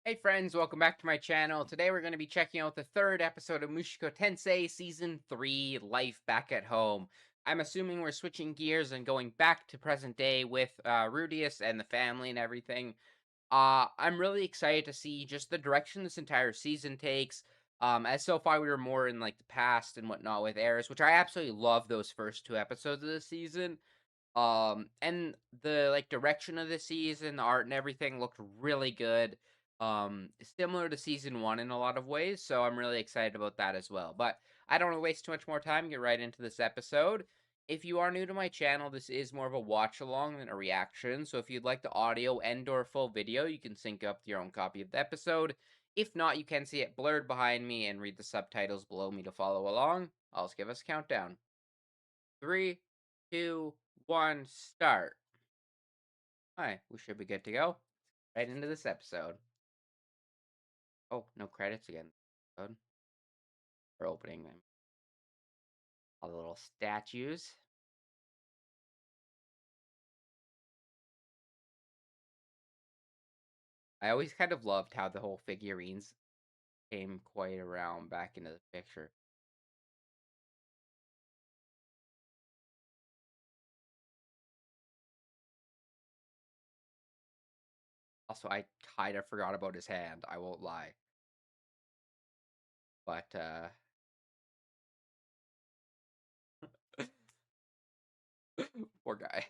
Hey friends, welcome back to my channel. Today we're going to be checking out the third episode of Mushoku Tensei Season 3, Life Back at Home. I'm assuming we're switching gears and going back to present day with Rudeus and the family and everything. I'm really excited to see just the direction this entire season takes. As so far we were more in like the past and whatnot with Eris, which I absolutely love those first two episodes of the season. And the, like, direction of the season, the art and everything looked really good. Similar to season 1 in a lot of ways, so I'm really excited about that as well. But I don't wanna waste too much more time, get right into this episode. If you are new to my channel, this is more of a watch along than a reaction, so if you'd like the audio and/or full video, you can sync up your own copy of the episode. If not, you can see it blurred behind me and read the subtitles below me to follow along. I'll just give us a countdown. 3, 2, 1, start. Alright, we should be good to go. Right into this episode. Oh, no credits again. Good. For opening them. All the little statues. I always kind of loved how the whole figurines came quite around back into the picture. Also, I kind of forgot about his hand, I won't lie. But, poor guy.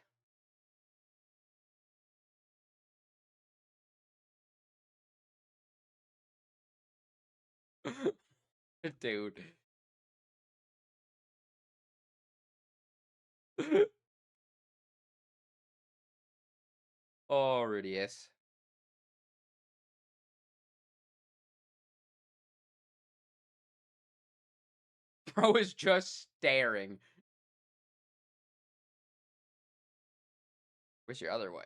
Dude. Oh, Rudeus. Bro is just staring. Where's your other one?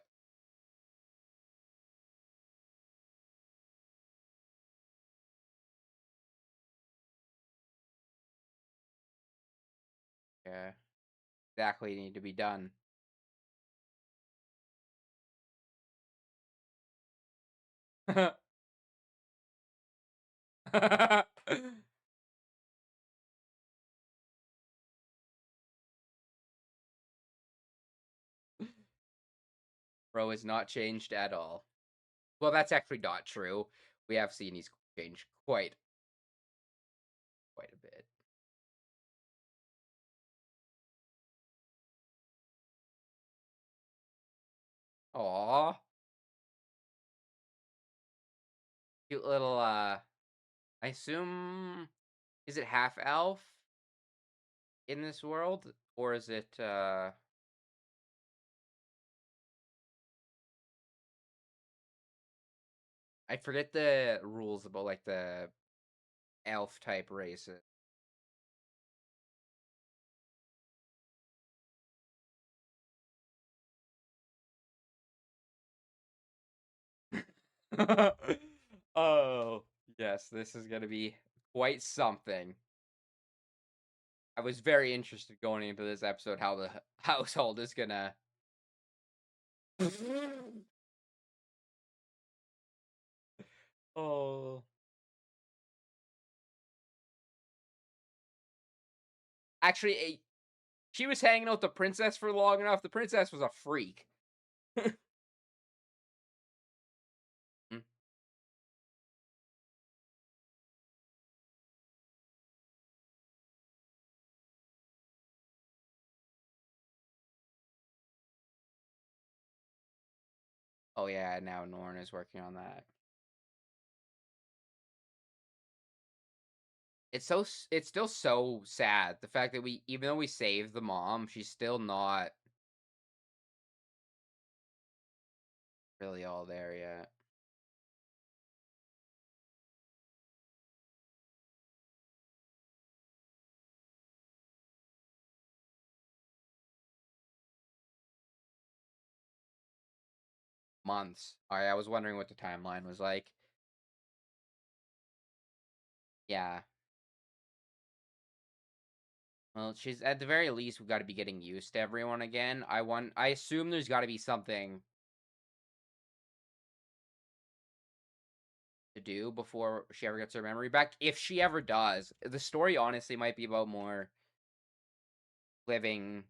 Yeah. Exactly need to be done. Bro is not changed at all. Well, that's actually not true. We have seen he's changed quite a bit. Aw. Cute little, I assume, is it half elf in this world? Or is it, I forget the rules about, like, the elf type races. Oh, yes, this is gonna be quite something. I was very interested going into this episode how the household is gonna. Oh. Actually, she was hanging out with the princess for long enough. The princess was a freak. Mm. Oh yeah, now Norn is working on that. It's still so sad the fact that we even though we saved the mom, she's still not really all there yet. Months. I was wondering what the timeline was like. Yeah. Well, she's at the very least we've got to be getting used to everyone again. I assume there's got to be something. to do before she ever gets her memory back. If she ever does, the story honestly might be about more living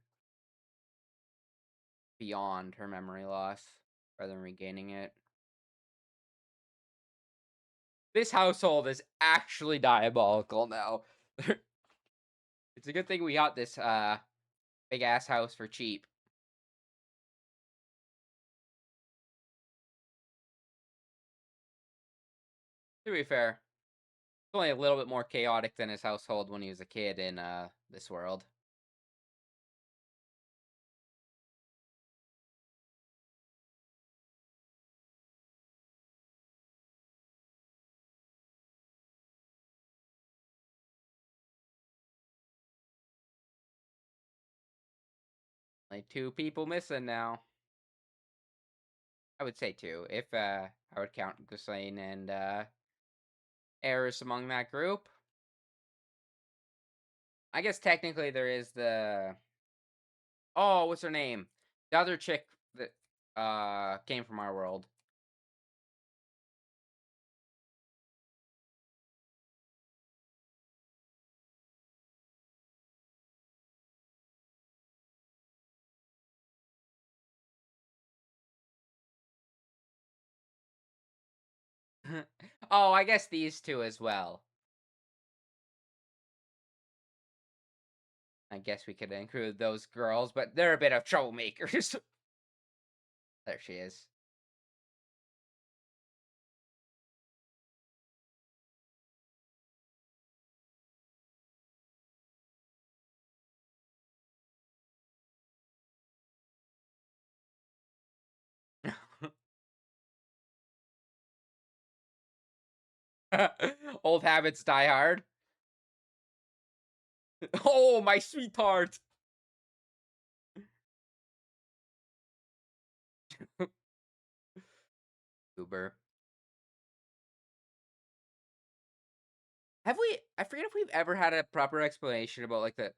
beyond her memory loss rather than regaining it. This household is actually diabolical now. It's a good thing we got this big ass house for cheap. To be fair, it's only a little bit more chaotic than his household when he was a kid in this world. Like 2 people missing now. I would say 2, if I would count Ghislaine and Eris among that group. I guess technically there is the oh, what's her name? The other chick that came from our world. Oh, I guess these 2 as well. I guess we could include those girls, but they're a bit of troublemakers. There she is. Old habits die hard. Oh, my sweetheart. Uber. Have we? I forget if we've ever had a proper explanation about like the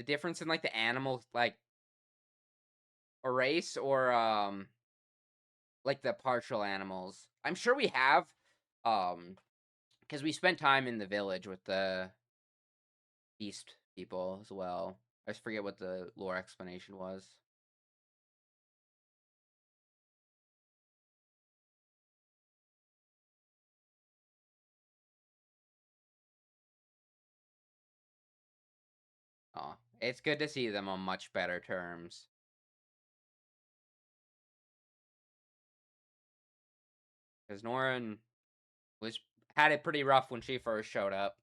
difference in like the animal like a race or like the partial animals. I'm sure we have, because we spent time in the village with the beast people as well. I just forget what the lore explanation was. Oh, it's good to see them on much better terms. Because Norin was had it pretty rough when she first showed up.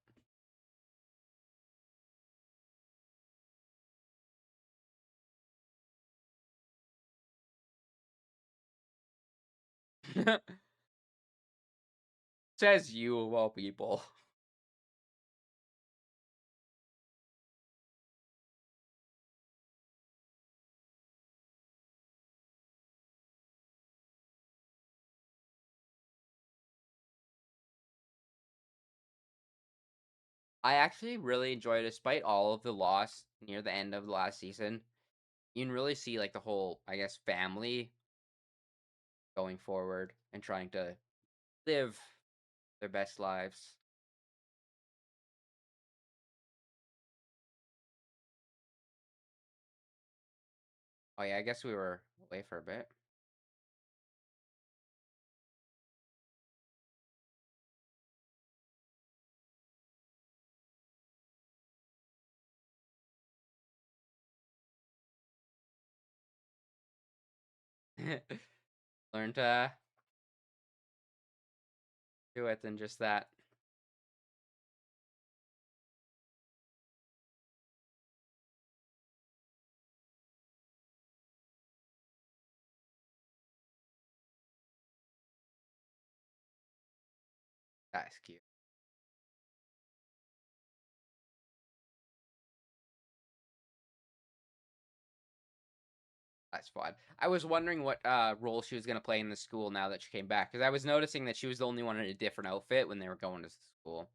Says you of all people. I actually really enjoy, despite all of the loss near the end of the last season. You can really see like the whole, I guess, family going forward and trying to live their best lives. Oh yeah, I guess we were away for a bit. Learn to do it than just that. That's cute. That's fun. I was wondering what role she was gonna play in the school now that she came back, because I was noticing that she was the only one in a different outfit when they were going to school.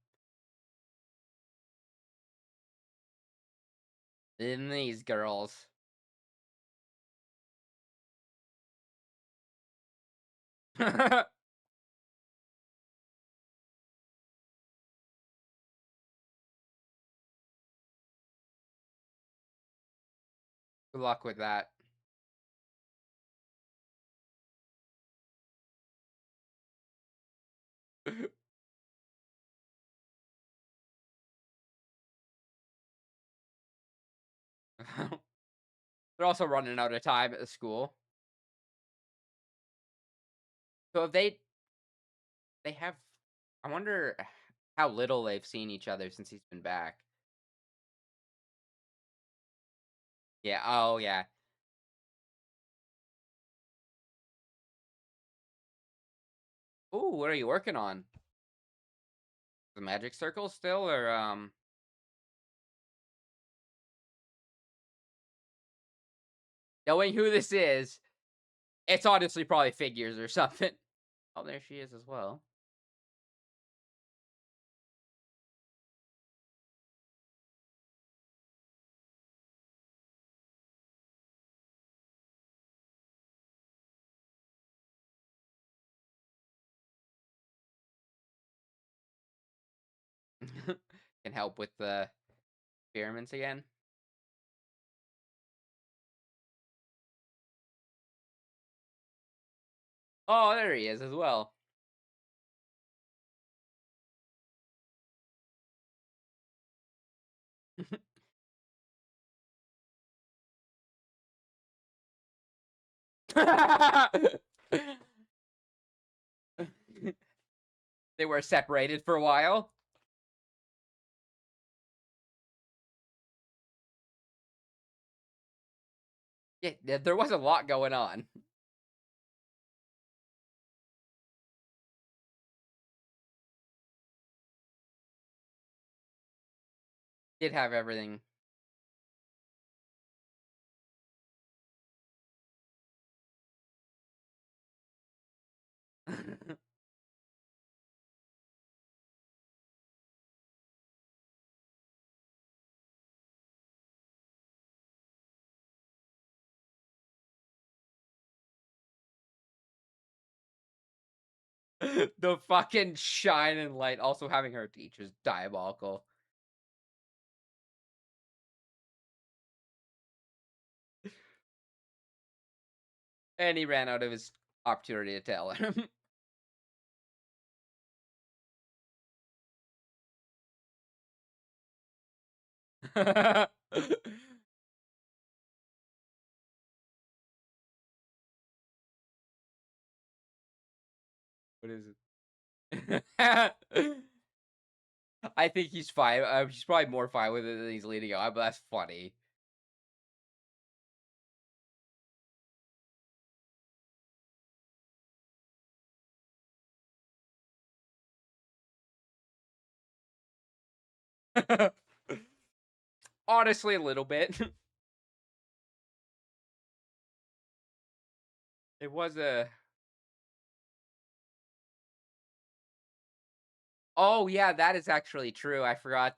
In these girls. Good luck with that. They're also running out of time at the school. So if they have I wonder how little they've seen each other since he's been back. Yeah, oh yeah. Ooh, what are you working on? The magic circle still or knowing who this is, it's honestly probably figures or something. Oh, there she is as well. Can help with the experiments again. Oh, there he is as well. They were separated for a while. Yeah, there was a lot going on. Did have everything. The fucking shine and light. Also having her teachers diabolical. And he ran out of his opportunity to tell him. What is it? I think he's fine. He's probably more fine with it than he's leading on, but that's funny. Honestly, a little bit. It was a. Oh yeah, that is actually true. I forgot.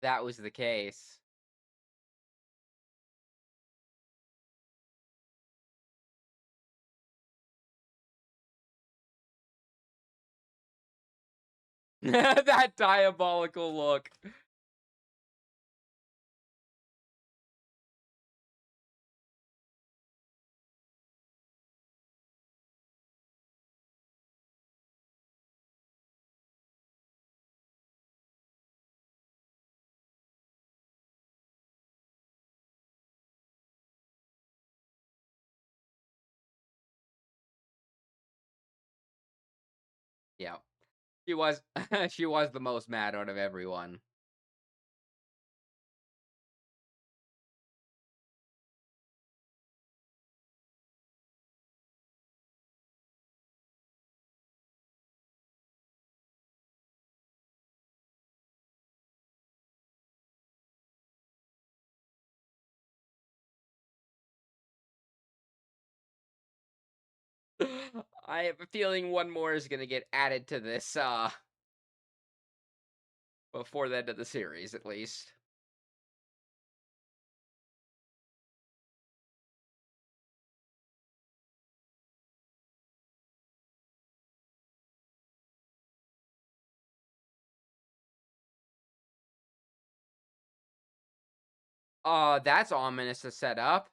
That was the case. That diabolical look. Yeah, she was. She was the most mad out of everyone. I have a feeling one more is gonna get added to this. Before the end of the series, at least. That's ominous to set up.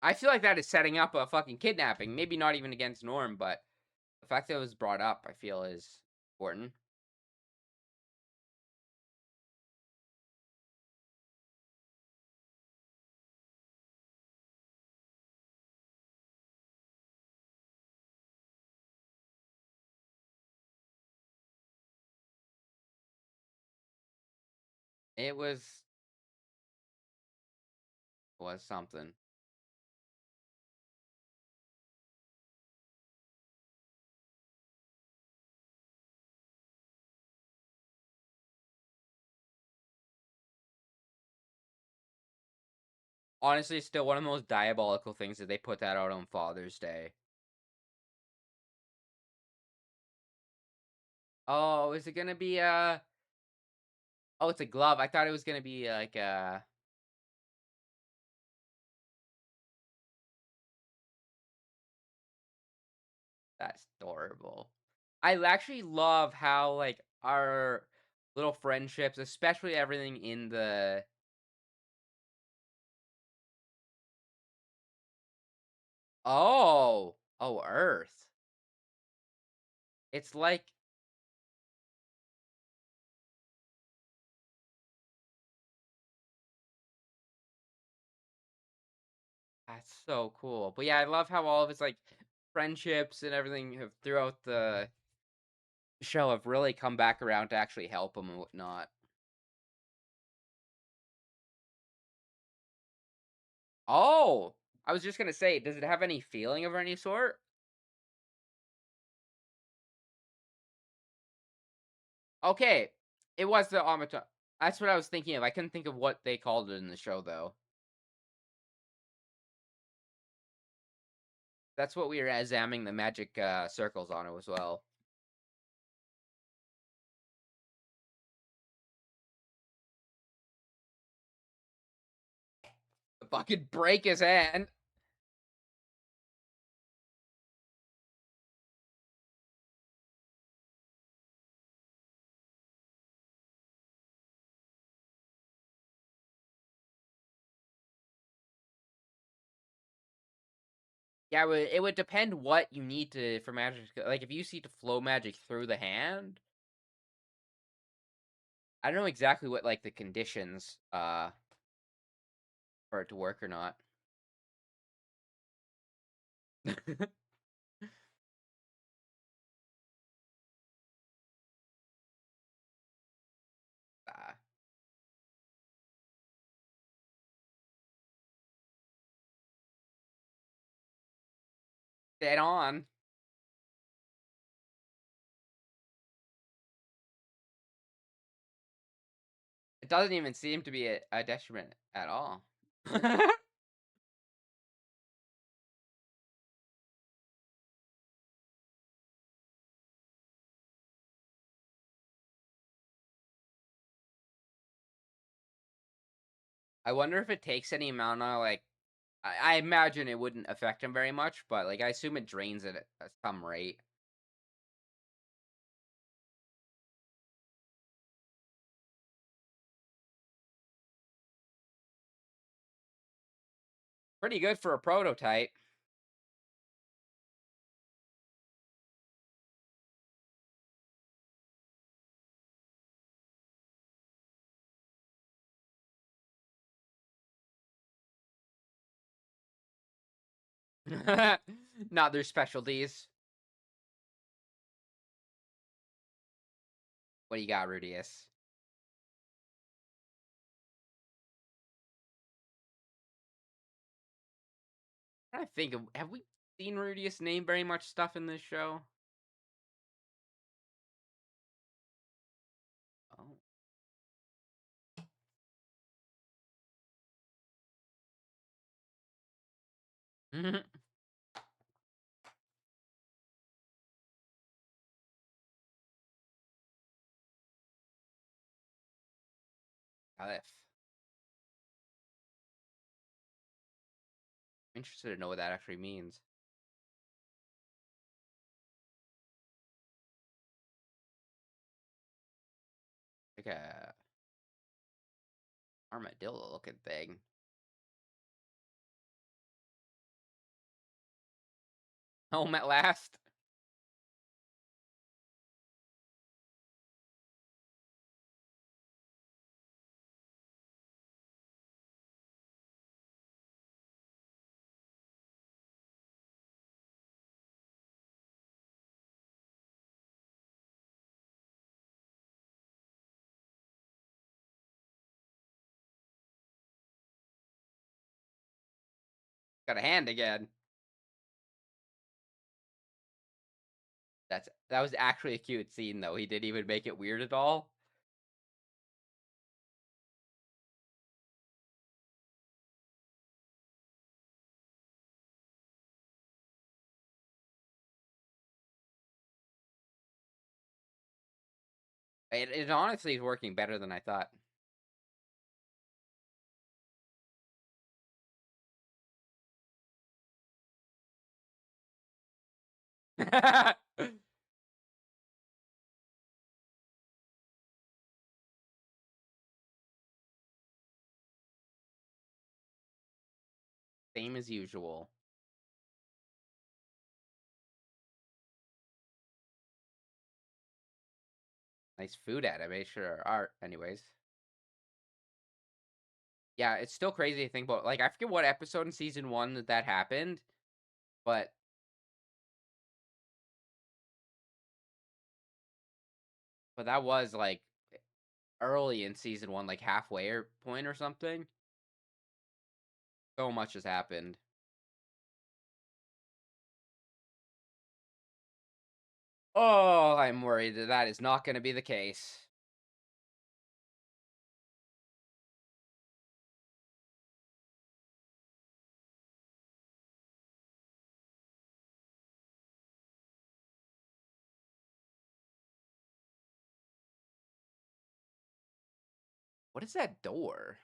I feel like that is setting up a fucking kidnapping. Maybe not even against norm, but the fact that it was brought up, I feel, is important. It was something. Honestly, still one of the most diabolical things that they put that out on Father's Day. Oh, is it gonna be oh, it's a glove. I thought it was gonna be like that's adorable. I actually love how like our little friendships, especially everything in the oh, Earth. It's like that's so cool. But yeah, I love how all of his like friendships and everything have throughout the show have really come back around to actually help him and whatnot. Oh, I was just gonna say, does it have any feeling of any sort? Okay, it was the automaton. That's what I was thinking of. I couldn't think of what they called it in the show though. That's what we were examining the magic circles on it as well. Fucking break his hand. Yeah, it would depend what you need to for magic. Like if you see to flow magic through the hand, I don't know exactly what like the conditions for it to work or not. uh, Dead on. It doesn't even seem to be a detriment at all. I wonder if it takes any amount of like. I imagine it wouldn't affect him very much, but like I assume it drains it at some rate. Pretty good for a prototype. Not their specialties. What do you got, Rudeus? I think of have we seen Rudeus name very much stuff in this show? Oh. Aleph. Interested to know what that actually means. a armadillo looking thing. Home at last. Got a hand again. That was actually a cute scene though. He didn't even make it weird at all. It honestly is working better than I thought. Same as usual. Nice food animation or art, anyways. Yeah, it's still crazy to think about. Like, I forget what episode in season 1 that happened, but that was like early in season 1, like halfway or point or something. So much has happened. Oh, I'm worried that that is not going to be the case. What is that door?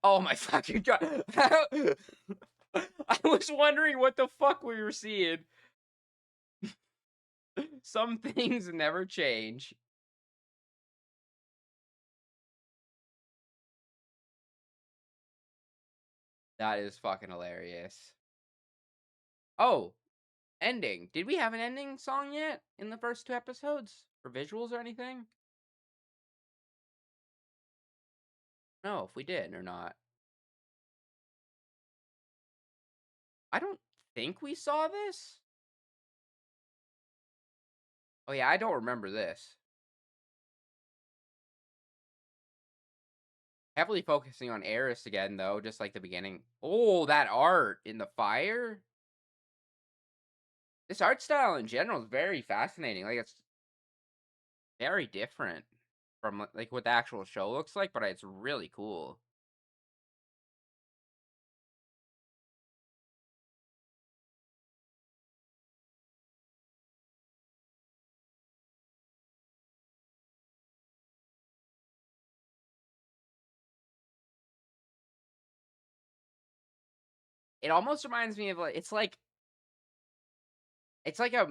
Oh my fucking god. I was wondering what the fuck we were seeing. Some things never change. That is fucking hilarious. Oh, ending. Did we have an ending song yet in the first 2 episodes? Or visuals or anything? No, if we did or not. I don't think we saw this. Oh yeah, I don't remember this. Heavily focusing on Eris again, though, just like the beginning. Oh, that art in the fire. This art style in general is very fascinating. Like, it's very different from like what the actual show looks like, but it's really cool. It almost reminds me of like it's like a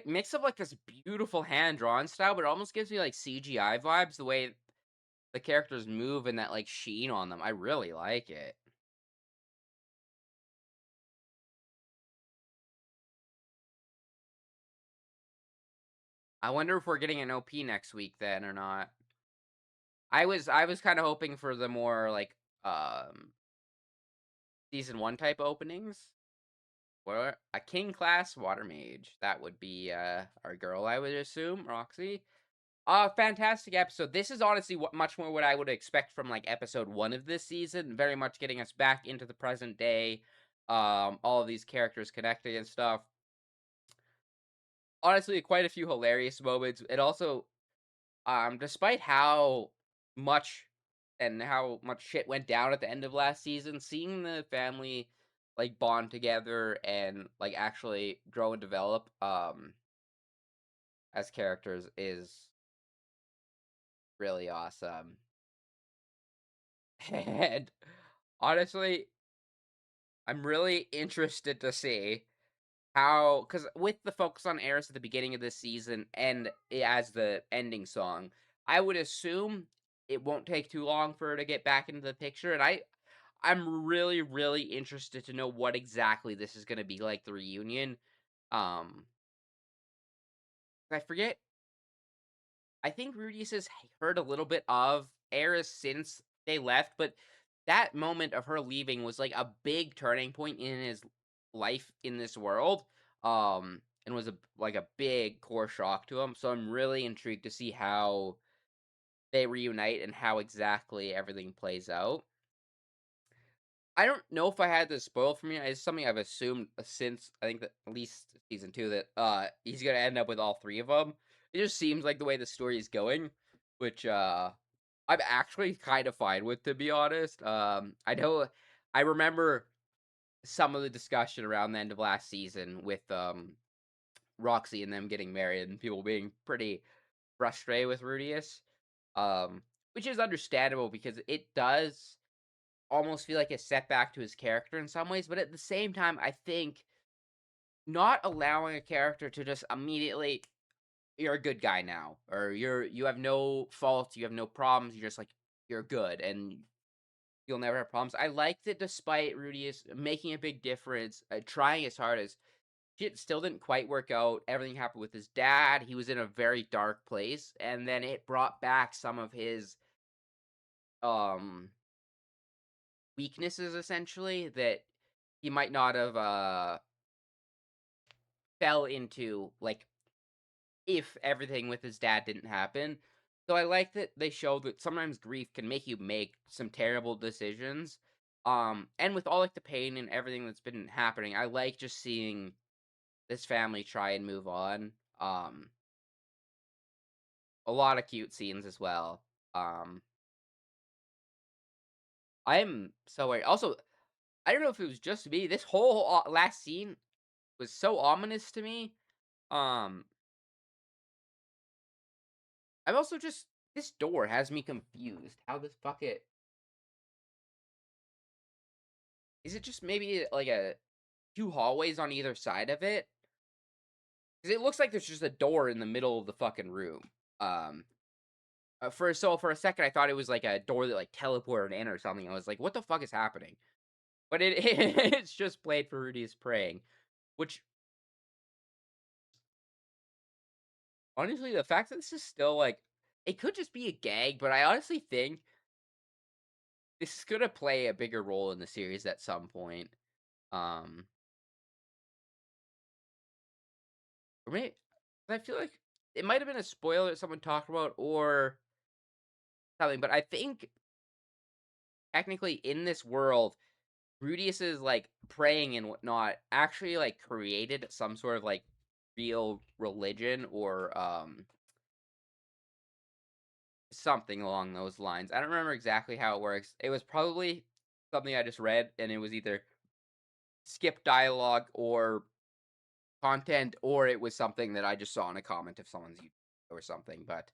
mix of like this beautiful hand drawn style, but it almost gives me like CGI vibes the way the characters move and that like sheen on them. I really like it. I wonder if we're getting an OP next week then or not. I was kind of hoping for the more like season 1 type openings. Or a king class water mage. That would be our girl, I would assume, Roxy. Fantastic episode. This is honestly much more what I would expect from like episode 1 of this season. Very much getting us back into the present day. All of these characters connecting and stuff. Honestly, quite a few hilarious moments. It also, despite how much how much shit went down at the end of last season, seeing the family like bond together and like actually grow and develop as characters is really awesome. And honestly, I'm really interested to see how, because with the focus on Eris at the beginning of this season and as the ending song, I would assume it won't take too long for her to get back into the picture. And I'm really, really interested to know what exactly this is going to be like the reunion. Um, I forget. I think Rudeus has heard a little bit of Eris since they left, but that moment of her leaving was like a big turning point in his life in this world. And was a big core shock to him. So I'm really intrigued to see how they reunite and how exactly everything plays out. I don't know if I had this spoiled for me. It's something I've assumed since I think that at least season 2 that he's gonna end up with all three of them. It just seems like the way the story is going, which I'm actually kind of fine with, to be honest. I know I remember some of the discussion around the end of last season with Roxy and them getting married and people being pretty frustrated with Rudeus. Which is understandable because it does almost feel like a setback to his character in some ways, but at the same time, I think not allowing a character to just immediately you're a good guy now, or you have no faults, you have no problems, you're just like you're good and you'll never have problems. I liked that despite Rudeus making a big difference, trying as hard as shit still didn't quite work out. Everything happened with his dad. He was in a very dark place, and then it brought back some of his um weaknesses essentially that he might not have fell into, like, if everything with his dad didn't happen. So I like that they showed that sometimes grief can make you make some terrible decisions. And with all like the pain and everything that's been happening, I like just seeing this family try and move on. Um, a lot of cute scenes as well. Um, I'm so worried. Also, I don't know if it was just me. This whole last scene was so ominous to me. Um, I'm also just this door has me confused. How this bucket is it just maybe like a two hallways on either side of it? Because it looks like there's just a door in the middle of the fucking room. Um, for a second I thought it was like a door that like teleported in or something. I was like, what the fuck is happening? But it's just played for Rudy's praying, which honestly the fact that this is still like it could just be a gag, but I honestly think this is gonna play a bigger role in the series at some point. Um, or maybe I feel like it might have been a spoiler that someone talked about or something, but I think technically in this world, Rudius's like praying and whatnot actually like created some sort of like real religion or something along those lines. I don't remember exactly how it works. It was probably something I just read and it was either skip dialogue or content or it was something that I just saw in a comment of someone's YouTube or something, but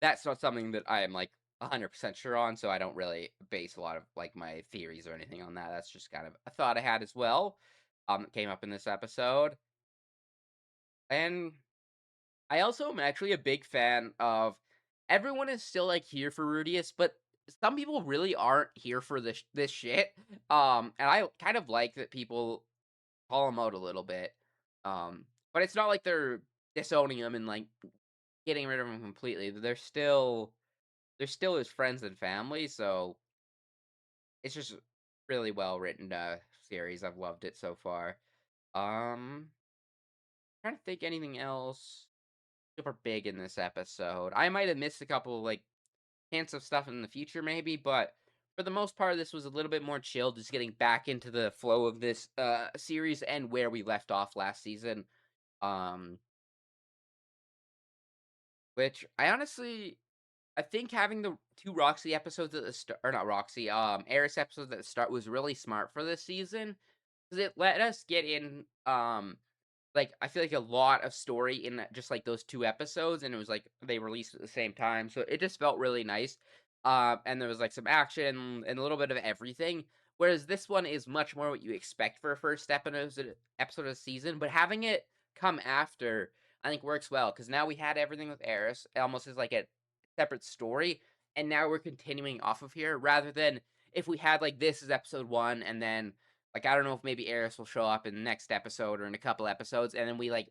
that's not something that I am like 100% sure on, so I don't really base a lot of like my theories or anything on that. That's just kind of a thought I had as well. That came up in this episode. And I also am actually a big fan of everyone is still like here for Rudius, but some people really aren't here for this shit. And I kind of like that people call him out a little bit. But it's not like they're disowning him and like getting rid of him completely. They're still his friends and family, so it's just really well written series. I've loved it so far. Um, trying to think anything else super big in this episode. I might have missed a couple like hints of stuff in the future, maybe, but for the most part, this was a little bit more chill, just getting back into the flow of this series and where we left off last season. Um, which I think having the two Roxy episodes at the start, or not Roxy, Eris episodes at the start was really smart for this season because it let us get in, like I feel like a lot of story in just like those two episodes, and it was like they released at the same time, so it just felt really nice. And there was like some action and a little bit of everything. Whereas this one is much more what you expect for a first episode of the season, but having it come after, I think works well because now we had everything with Eris, almost as like a separate story, and now we're continuing off of here rather than if we had like this is episode one, and then like I don't know if maybe Eris will show up in the next episode or in a couple episodes, and then we like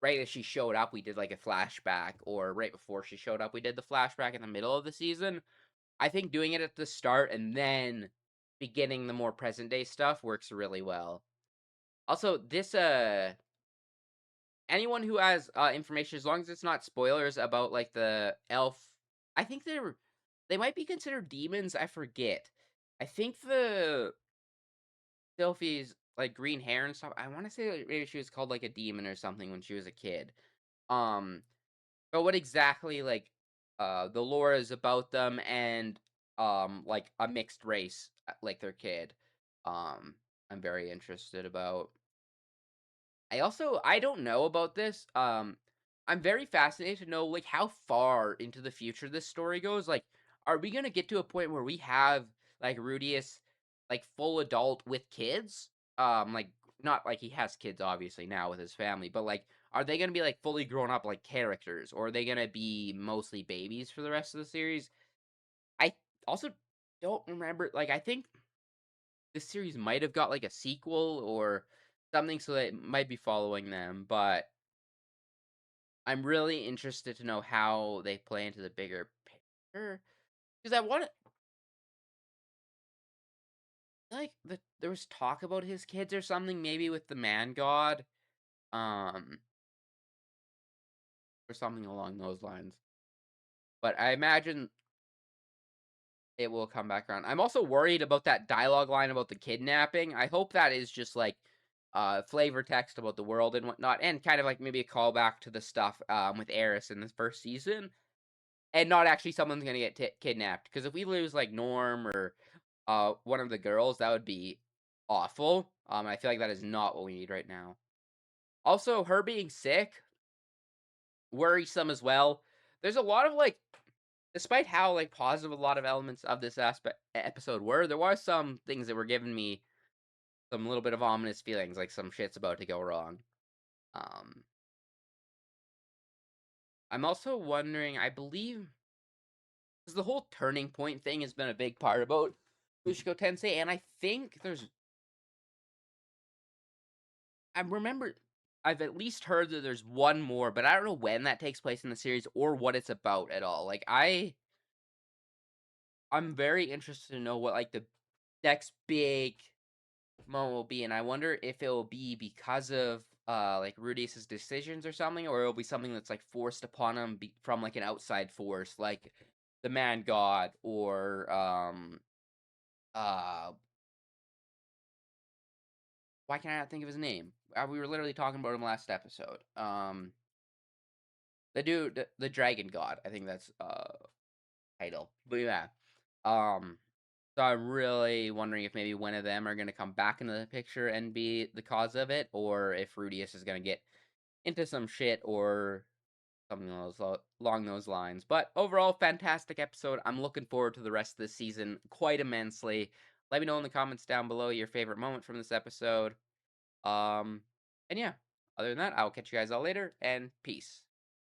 right as she showed up, we did like a flashback, or right before she showed up, we did the flashback in the middle of the season. I think doing it at the start and then beginning the more present day stuff works really well. Also, this anyone who has information, as long as it's not spoilers about like the elf, I think they might be considered demons. I forget. I think the Sylphie's like green hair and stuff. I want to say like, maybe she was called like a demon or something when she was a kid. Um, but what exactly like the lore is about them and like a mixed race like their kid. Um I'm very interested about. I don't know about this. I'm very fascinated to know like how far into the future this story goes. Like, are we gonna get to a point where we have like Rudeus like full adult with kids? Like not like he has kids obviously now with his family, but like are they gonna be like fully grown up like characters, or are they gonna be mostly babies for the rest of the series? I also don't remember. Like I think this series might have got like a sequel or something, so that it might be following them, but I'm really interested to know how they play into the bigger picture because I want to like there was talk about his kids or something, maybe with the man god, um, or something along those lines. But I imagine it will come back around. I'm also worried about that dialogue line about the kidnapping. I hope that is just like flavor text about the world and whatnot, and kind of like maybe a callback to the stuff with Eris in this first season, and not actually someone's gonna get kidnapped. Because if we lose like Norm or one of the girls, that would be awful. I feel like that is not what we need right now. Also, her being sick, worrisome as well. There's a lot of like, despite how like positive a lot of elements of this episode were, there were some things that were giving me some little bit of ominous feelings, like some shit's about to go wrong. Um, I'm also wondering. I believe because the whole turning point thing has been a big part about Mushoku Tensei, and I think I remember I've at least heard that there's one more, but I don't know when that takes place in the series or what it's about at all. Like I'm very interested to know what like the next big moment will be, and I wonder if it will be because of like Rudeus's decisions or something, or it'll be something that's like forced upon him from like an outside force, like the man god or uh why can't I not think of his name? We were literally talking about him last episode. The dude, the dragon god. I think that's title. But yeah. Um so I'm really wondering if maybe one of them are gonna come back into the picture and be the cause of it, or if Rudeus is gonna get into some shit or something along those lines. But overall, fantastic episode. I'm looking forward to the rest of the season quite immensely. Let me know in the comments down below your favorite moment from this episode. Um and yeah, other than that, I'll catch you guys all later and peace.